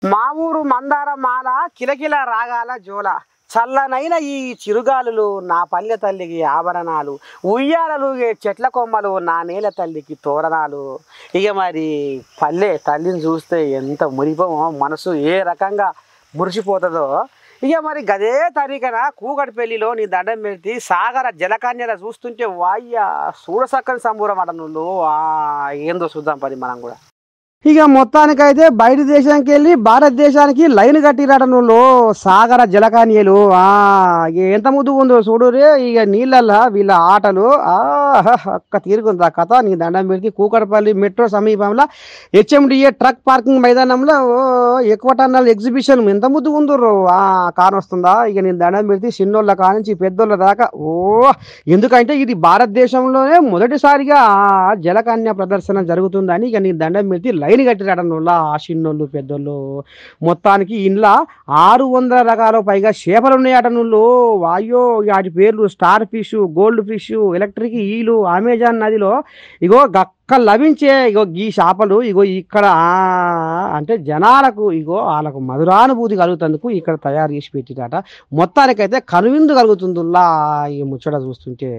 మా ఊరు మందార మాల కిలకిల రాగాల జోల చల్లనైన ఈ చిరుగాలులు నా పల్లె తల్లికి ఆభరణాలు ఉయ్యాలలు చెట్ల కొమ్మలు నా నేల తల్లికి తోరణాలు. ఇక మరి పల్లె తల్లిని చూస్తే ఎంత మురిపమో మనసు ఏ రకంగా మురిసిపోతుందో. ఇక మరి గదే తరికన కూకటిపల్లిలో నీ దండం పెట్టి సాగర జలకన్యల చూస్తుంటే వాయ్య చూడసక్కని సంబూరం అట నువ్వు. ఏందో చూద్దాం పని మనం కూడా. ఇక మొత్తానికైతే బయట దేశానికి వెళ్ళి భారతదేశానికి లైన్ కట్టిరాట నువ్వు సాగర జలకాన్యలు. ఎంత ముద్దు ఉందో చూడురే. ఇక నీళ్ళల్లా వీళ్ళ ఆటలు ఒక్క తీరుకుంది ఆ కథ. నీ దండం పెడితే కూకట్పల్లి మెట్రో సమీపంలో హెచ్ఎండిఏ ట్రక్ పార్కింగ్ మైదానంలో ఎక్కువ టన్నల్ ఎగ్జిబిషన్ ఎంత ముద్దు ఉందో కారు వస్తుందా. ఇక నేను దండం పెడితే చిన్నోళ్ళ కానించి పెద్దోళ్ళ దాకా ఎందుకంటే ఇది భారతదేశంలోనే మొదటిసారిగా జలకన్య ప్రదర్శన జరుగుతుందని ఇక నీ దండం పెడితే లైన్ కట్టిరాటం వల్ల ఆ చిన్నోళ్ళు పెద్దోళ్ళు. మొత్తానికి ఇంట్లో 600 రకాల పైగా చేపలు ఉన్నాయట నువ్వు. వాయో వాటి పేర్లు star fish, gold fish, electric ఈలు, అమెజాన్ నదిలో ఇగో గక్క లభించే ఇగో ఈ చేపలు ఇగో ఇక్కడ అంటే జనాలకు ఇగో వాళ్ళకు మధురానుభూతి కలుగుతందుకు ఇక్కడ తయారు చేసి పెట్టిరాట. మొత్తానికైతే కనువిందు కలుగుతుందిలా ఈ ముచ్చట చూస్తుంటే.